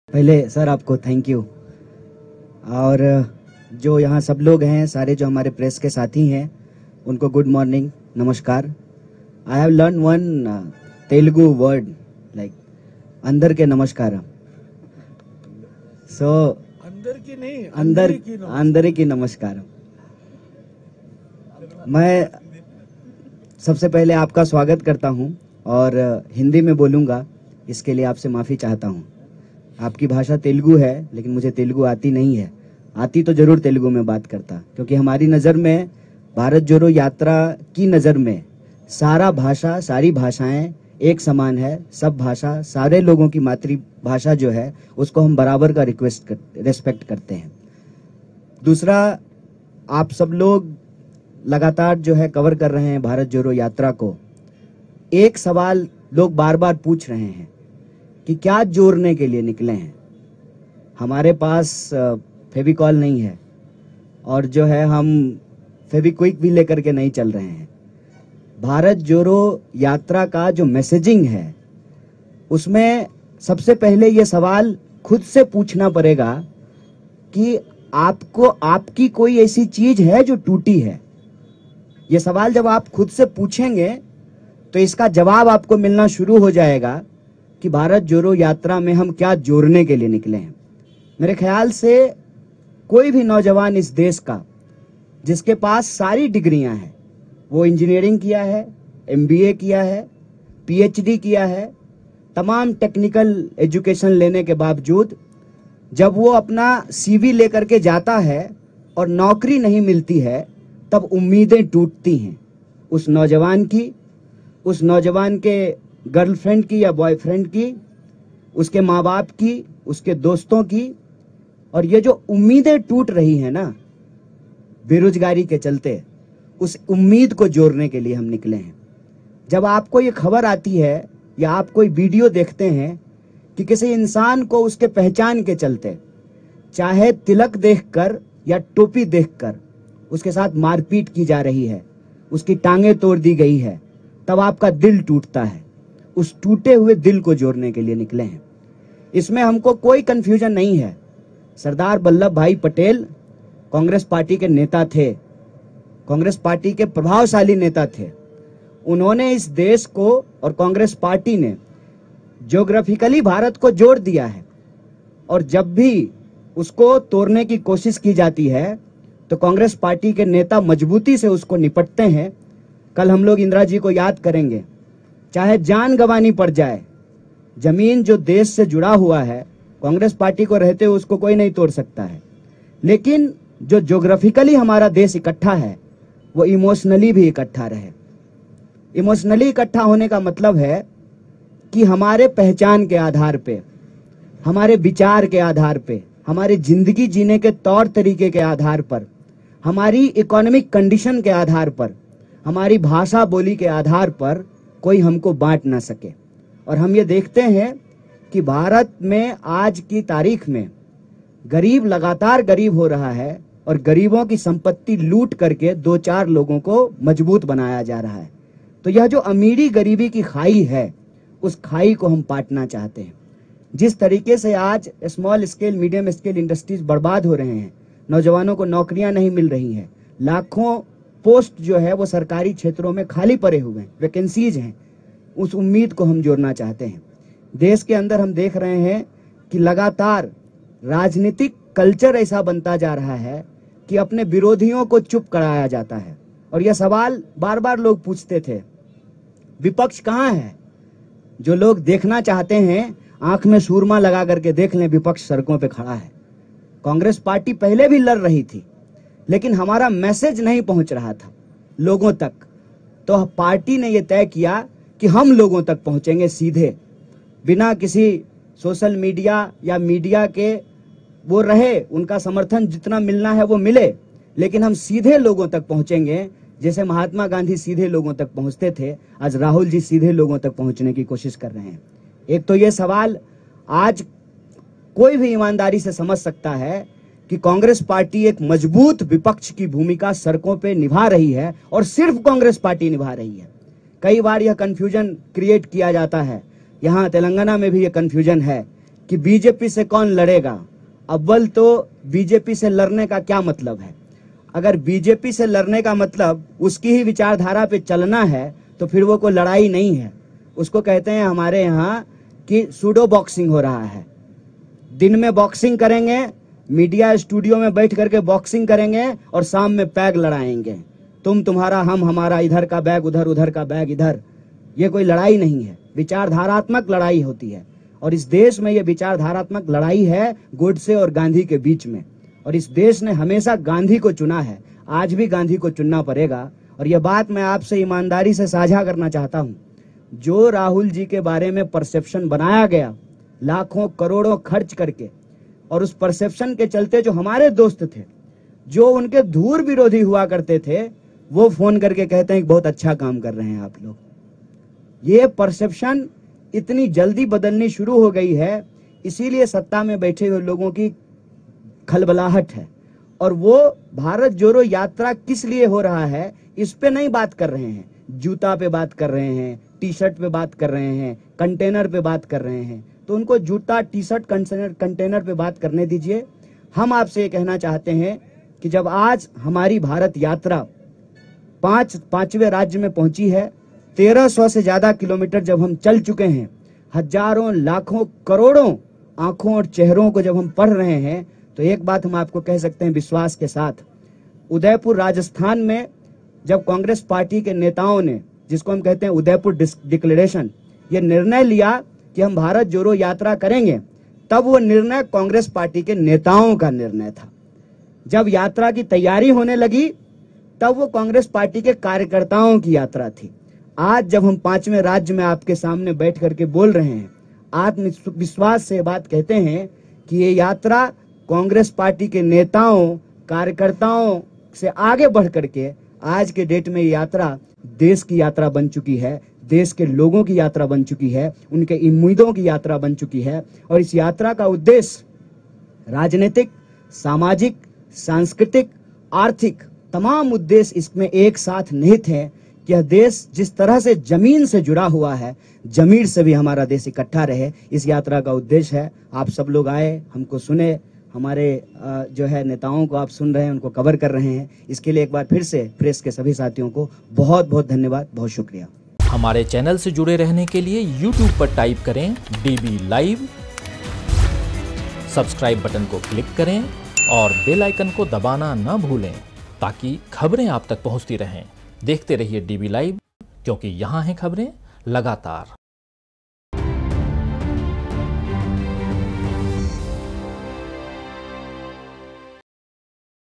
पहले सर आपको thank you. और जो यहाँ सब लोग हैं, सारे जो हमारे प्रेस के साथी हैं, उनको गुड मॉर्निंग, नमस्कार। I have learn one Telugu word like अंदर के नमस्कार। सो अंदर की नमस्कार। मैं सबसे पहले आपका स्वागत करता हूं और हिंदी में बोलूंगा, इसके लिए आपसे माफ़ी चाहता हूं। आपकी भाषा तेलुगु है, लेकिन मुझे तेलुगु आती नहीं है। आती तो जरूर तेलुगु में बात करता, क्योंकि हमारी नज़र में, भारत जोड़ो यात्रा की नज़र में, सारी भाषाएं एक समान है। सब भाषा, सारे लोगों की मातृभाषा जो है, उसको हम बराबर का रेस्पेक्ट करते हैं। दूसरा, आप सब लोग लगातार जो है कवर कर रहे हैं भारत जोड़ो यात्रा को। एक सवाल लोग बार बार पूछ रहे हैं कि क्या जोड़ने के लिए निकले हैं। हमारे पास फेविकॉल नहीं है और जो है हम फेविक्विक भी लेकर के नहीं चल रहे हैं। भारत जोड़ो यात्रा का जो मैसेजिंग है, उसमें सबसे पहले ये सवाल खुद से पूछना पड़ेगा कि आपको आपकी कोई ऐसी चीज है जो टूटी है। ये सवाल जब आप खुद से पूछेंगे तो इसका जवाब आपको मिलना शुरू हो जाएगा कि भारत जोड़ो यात्रा में हम क्या जोड़ने के लिए निकले हैं। मेरे ख्याल से कोई भी नौजवान इस देश का जिसके पास सारी डिग्रियां हैं, वो इंजीनियरिंग किया है, एमबीए किया है, पीएचडी किया है, तमाम टेक्निकल एजुकेशन लेने के बावजूद जब वो अपना सीवी लेकर के जाता है और नौकरी नहीं मिलती है, तब उम्मीदें टूटती हैं उस नौजवान की, उस नौजवान के गर्लफ्रेंड की या बॉयफ्रेंड की, उसके माँ बाप की, उसके दोस्तों की। और ये जो उम्मीदें टूट रही हैं ना बेरोजगारी के चलते, उस उम्मीद को जोड़ने के लिए हम निकले हैं। जब आपको ये खबर आती है या आप कोई वीडियो देखते हैं कि किसी इंसान को उसके पहचान के चलते, चाहे तिलक देखकर या टोपी देखकर, उसके साथ मारपीट की जा रही है, उसकी टांगें तोड़ दी गई है, तब आपका दिल टूटता है। उस टूटे हुए दिल को जोड़ने के लिए निकले हैं। इसमें हमको कोई कंफ्यूजन नहीं है। सरदार वल्लभ भाई पटेल कांग्रेस पार्टी के नेता थे, कांग्रेस पार्टी के प्रभावशाली नेता थे। उन्होंने इस देश को और कांग्रेस पार्टी ने ज्योग्राफिकली भारत को जोड़ दिया है, और जब भी उसको तोड़ने की कोशिश की जाती है तो कांग्रेस पार्टी के नेता मजबूती से उसको निपटते हैं। कल हम लोग इंदिरा जी को याद करेंगे, चाहे जान गंवानी पड़ जाए, जमीन जो देश से जुड़ा हुआ है, कांग्रेस पार्टी को रहते हुए उसको कोई नहीं तोड़ सकता है। लेकिन जो ज्योग्राफिकली हमारा देश इकट्ठा है, वो इमोशनली भी इकट्ठा रहे। इमोशनली इकट्ठा होने का मतलब है कि हमारे पहचान के आधार पे, हमारे विचार के आधार पे, हमारे जिंदगी जीने के तौर तरीके के आधार पर, हमारी इकोनॉमिक कंडीशन के आधार पर, हमारी भाषा बोली के आधार पर कोई हमको बांट ना सके। और हम ये देखते हैं कि भारत में आज की तारीख में गरीब लगातार गरीब हो रहा है और गरीबों की संपत्ति लूट करके 2-4 लोगों को मजबूत बनाया जा रहा है। तो यह जो अमीरी गरीबी की खाई है, उस खाई को हम पाटना चाहते हैं। जिस तरीके से आज small scale, medium scale industries बर्बाद हो रहे हैं, नौजवानों को नौकरियां नहीं मिल रही हैं, लाखों पोस्ट जो है वो सरकारी क्षेत्रों में खाली पड़े हुए हैं, वैकेंसीज हैं, उस उम्मीद को हम जोड़ना चाहते हैं। देश के अंदर हम देख रहे हैं कि लगातार राजनीतिक कल्चर ऐसा बनता जा रहा है कि अपने विरोधियों को चुप कराया जाता है। और यह सवाल बार बार लोग पूछते थे, विपक्ष कहाँ है? जो लोग देखना चाहते हैं, आंख में सूरमा लगा करके देख लें, विपक्ष सड़कों पे खड़ा है। कांग्रेस पार्टी पहले भी लड़ रही थी, लेकिन हमारा मैसेज नहीं पहुंच रहा था लोगों तक। तो पार्टी ने यह तय किया कि हम लोगों तक पहुंचेंगे सीधे, बिना किसी सोशल मीडिया या मीडिया के वो रहे, उनका समर्थन जितना मिलना है वो मिले, लेकिन हम सीधे लोगों तक पहुंचेंगे। जैसे महात्मा गांधी सीधे लोगों तक पहुंचते थे, आज राहुल जी सीधे लोगों तक पहुंचने की कोशिश कर रहे हैं। एक तो ये सवाल आज कोई भी ईमानदारी से समझ सकता है कि कांग्रेस पार्टी एक मजबूत विपक्ष की भूमिका सड़कों पे निभा रही है, और सिर्फ कांग्रेस पार्टी निभा रही है। कई बार यह कंफ्यूजन क्रिएट किया जाता है, यहाँ तेलंगाना में भी यह कंफ्यूजन है कि बीजेपी से कौन लड़ेगा। अव्वल तो बीजेपी से लड़ने का क्या मतलब है? अगर बीजेपी से लड़ने का मतलब उसकी ही विचारधारा पे चलना है तो फिर वो कोई लड़ाई नहीं है। उसको कहते हैं हमारे यहाँ कि सूडो बॉक्सिंग हो रहा है। दिन में बॉक्सिंग करेंगे, मीडिया स्टूडियो में बैठ करके बॉक्सिंग करेंगे और शाम में पैग लड़ाएंगे। तुम तुम्हारा, हम हमारा, इधर का बैग उधर, उधर का बैग इधर। ये कोई लड़ाई नहीं है, विचारधारात्मक लड़ाई होती है। और इस देश में ये विचारधारात्मक लड़ाई है गोडसे और गांधी के बीच में। और इस देश ने हमेशा गांधी को चुना है, आज भी गांधी को चुनना पड़ेगा। और यह बात मैं आपसे ईमानदारी से साझा करना चाहता हूं, जो राहुल जी के बारे में परसेप्शन बनाया गया लाखों करोड़ों खर्च करके, और उस परसेप्शन के चलते जो हमारे दोस्त थे, जो उनके धूर विरोधी हुआ करते थे, वो फोन करके कहते हैं कि बहुत अच्छा काम कर रहे हैं आप लोग। ये परसेप्शन इतनी जल्दी बदलनी शुरू हो गई है, इसीलिए सत्ता में बैठे हुए लोगों की खलबलाहट है। और वो भारत जोड़ो यात्रा किस लिए हो रहा है इस पे नहीं बात कर रहे हैं, जूता पे बात कर रहे हैं, टी शर्ट पे बात कर रहे हैं, कंटेनर पे बात कर रहे हैं। तो उनको जूता, टी शर्ट, कंटेनर पे बात करने दीजिए। हम आपसे ये कहना चाहते हैं कि जब आज हमारी भारत यात्रा पांचवें राज्य में पहुंची है, 1300 से ज्यादा किलोमीटर जब हम चल चुके हैं, हजारों लाखों करोड़ों आंखों और चेहरों को जब हम पढ़ रहे हैं, तो एक बात हम आपको कह सकते हैं विश्वास के साथ, उदयपुर राजस्थान में जब कांग्रेस पार्टी के नेताओं ने, जिसको हम कहते हैं उदयपुर डिक्लेरेशन, ये निर्णय लिया कि हम भारत जोड़ो यात्रा करेंगे, तब वो निर्णय कांग्रेस पार्टी के नेताओं का निर्णय था। जब यात्रा की तैयारी होने लगी तब वो कांग्रेस पार्टी के कार्यकर्ताओं की यात्रा थी। आज जब हम 5वें राज्य में आपके सामने बैठ करके बोल रहे हैं, आत्मविश्वास से बात कहते हैं कि ये यात्रा कांग्रेस पार्टी के नेताओं, कार्यकर्ताओं से आगे बढ़ करके आज के डेट में ये यात्रा देश की यात्रा बन चुकी है, देश के लोगों की यात्रा बन चुकी है, उनके उम्मीदों की यात्रा बन चुकी है। और इस यात्रा का उद्देश्य राजनीतिक, सामाजिक, सांस्कृतिक, आर्थिक तमाम उद्देश्य इसमें एक साथ निहित है कि यह देश जिस तरह से जमीन से जुड़ा हुआ है, जमीन से भी हमारा देश इकट्ठा रहे, इस यात्रा का उद्देश्य है। आप सब लोग आए, हमको सुने, हमारे जो है नेताओं को आप सुन रहे हैं, उनको कवर कर रहे हैं। इसके लिए एक बार फिर से प्रेस के सभी साथियों को बहुत बहुत धन्यवाद, बहुत शुक्रिया। हमारे चैनल से जुड़े रहने के लिए YouTube पर टाइप करें DB लाइव, सब्सक्राइब बटन को क्लिक करें और बेल आइकन को दबाना न भूलें ताकि खबरें आप तक पहुंचती रहें। देखते रहिए DB लाइव, क्योंकि यहाँ हैं खबरें लगातार।